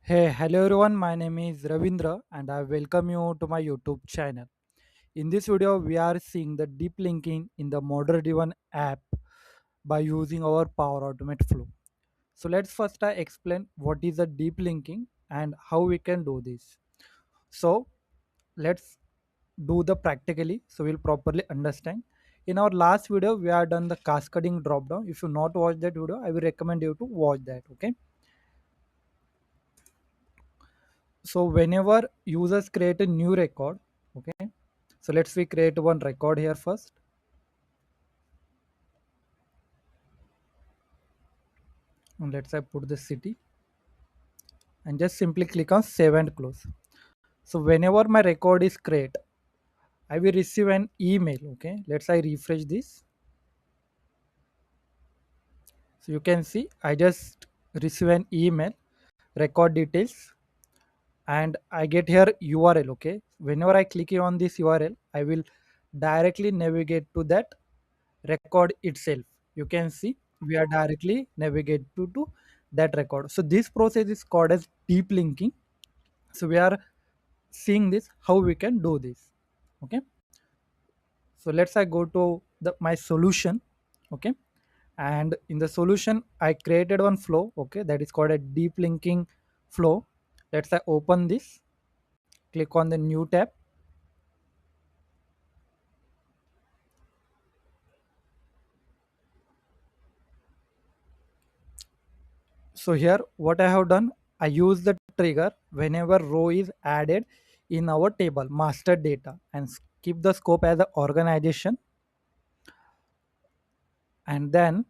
Hey, hello everyone. My name is Ravindra and I welcome you to my YouTube channel. In this video, we are seeing the deep linking in the model driven app by using our Power Automate flow. So let's first explain what is a deep linking and how we can do this. So let's do the practically so we'll properly understand. In our last video, we have done the cascading drop down. If you not watch that video, I will recommend you to watch that. Okay. So whenever users create a new record, okay, so let's we create one record here first, and let's say put the city and just simply click on save and close. So whenever my record is create, I will receive an email. Okay, let's I refresh this. So you can see I just receive an email, record details, and I get here URL. Okay, whenever I click on this URL, I will directly navigate to that record itself. You can see we are directly navigate to that record. So this process is called as deep linking. So we are seeing this how we can do this. Okay, so let's I go to the my solution. Okay, and in the solution I created one flow. Okay, that is called a deep linking flow. Let's I open this, click on the new tab. So here what I have done, I use the trigger whenever row is added in our table master data and keep the scope as an organization, and then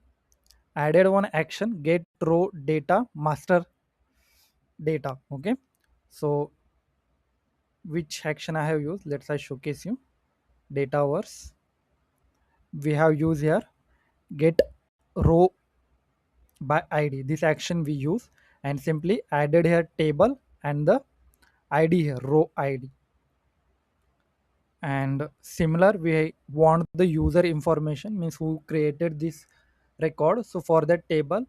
added one action get row data master data. Okay, so which action I have used, let's I showcase you. Dataverse, we have used here get row by id. This action we use and simply added here table and the id here row id. And similar we want the user information, means who created this record. So for that table,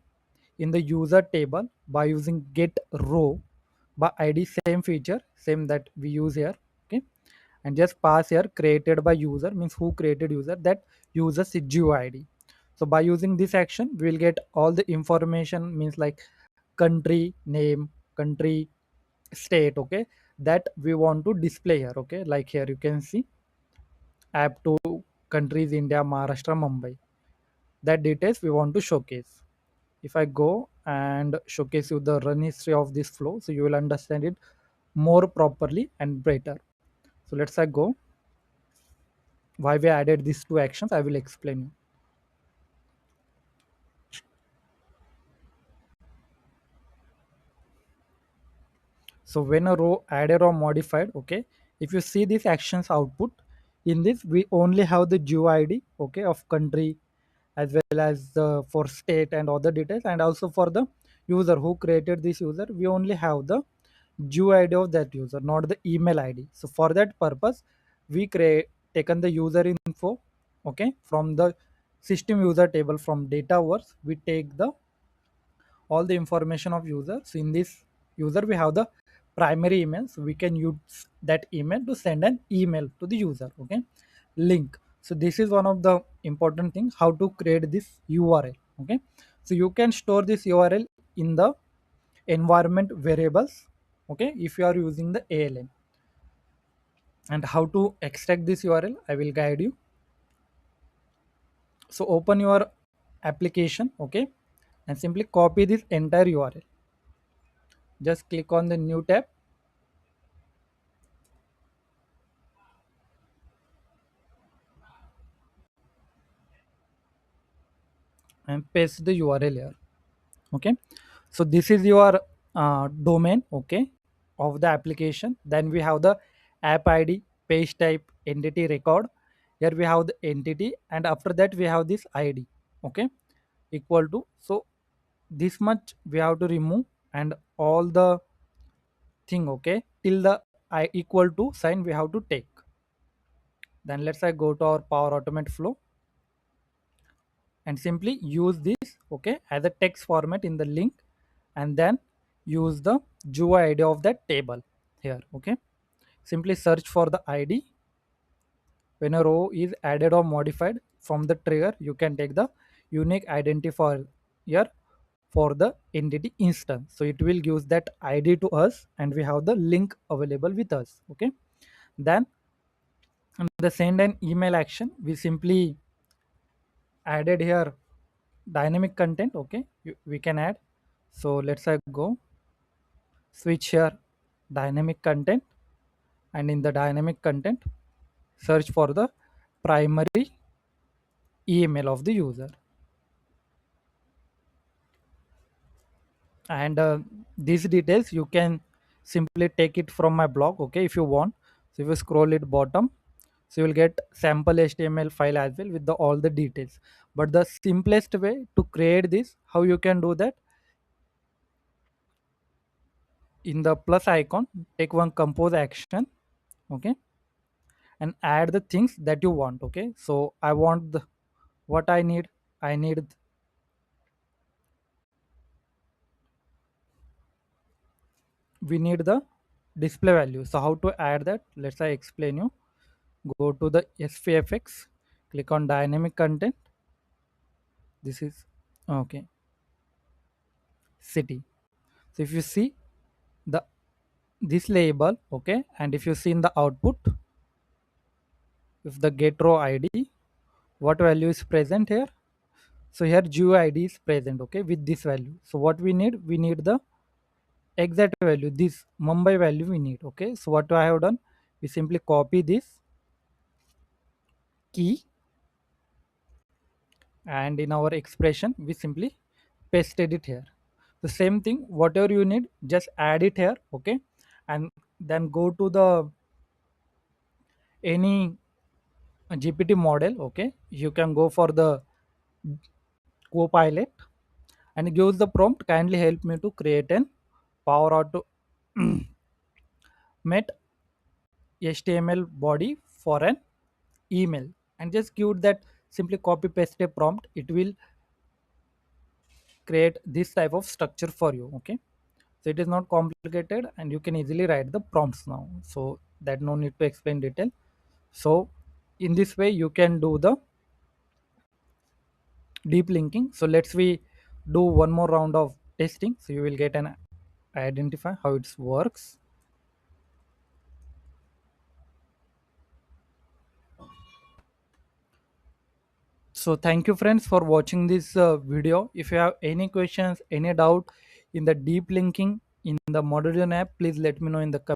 in the user table, by using get row by id, same feature same that we use here. Okay, and just pass here created by user, means who created user, that user GUID. So by using this action we will get all the information, means like country name, country, state. Okay, that we want to display here. Okay, like here you can see app to countries India, Maharashtra, Mumbai. That details we want to showcase. If I go and showcase you the run history of this flow, so you will understand it more properly and better. So let's I go. Why we added these two actions, I will explain you. So when a row added or modified, okay, if you see this actions output, in this we only have the GUID, okay, of country, as well as the for state and other details, and also for the user who created this user, we only have the GUID of that user, not the email ID. So for that purpose, we create taken the user info, okay, from the system user table from Dataverse. We take the all the information of user. So in this user we have the primary email, so we can use that email to send an email to the user. Okay, link. So this is one of the important thing, how to create this URL. Okay, so you can store this URL in the environment variables. Okay, if you are using the ALM. And how to extract this URL, I will guide you. So open your application. Okay, and simply copy this entire URL. Just click on the new tab and paste the URL here. Okay, so this is your domain, okay, of the application. Then we have the app ID, page type, entity record. Here we have the entity, and after that we have this ID. Okay, equal to, so this much we have to remove, and all the thing, okay, till the I equal to sign we have to take. Then let's say go to our Power Automate flow and simply use this, okay, as a text format in the link, and then use the GUI ID of that table here. Okay, simply search for the ID. When a row is added or modified from the trigger, you can take the unique identifier here for the entity instance. So it will give that ID to us, and we have the link available with us. Okay, then in the send an email action, we simply added here dynamic content. Okay, we can add. So let's say go switch here dynamic content, and in the dynamic content search for the primary email of the user. And these details you can simply take it from my blog, okay, if you want. So if you scroll it bottom, so you will get sample HTML file as well with the all the details. But the simplest way to create this, how you can do that, in the plus icon, take one compose action, okay, and add the things that you want. Okay, so I want the, what I need we need the display value. So how to add that, let's I explain you. Go to the SPFX, click on dynamic content. This is okay, city. So if you see the this label, okay, and if you see in the output, if the get row ID, what value is present here? So here GUI ID is present, okay, with this value. So what we need the exact value, this Mumbai value we need. Okay, so what I have done, we simply copy this key, and in our expression we simply pasted it here. The same thing, whatever you need, just add it here. Okay, and then go to the any GPT model. Okay, you can go for the Copilot and gives the prompt, kindly help me to create an Power Auto met HTML body for an email, and just give that, simply copy paste a prompt, it will create this type of structure for you. Okay, so it is not complicated, and you can easily write the prompts now, so that no need to explain detail. So in this way you can do the deep linking. So let's we do one more round of testing, so you will get an identify how it works. So thank you friends for watching this video. If you have any questions, any doubt in the deep linking in the Modern app, please let me know in the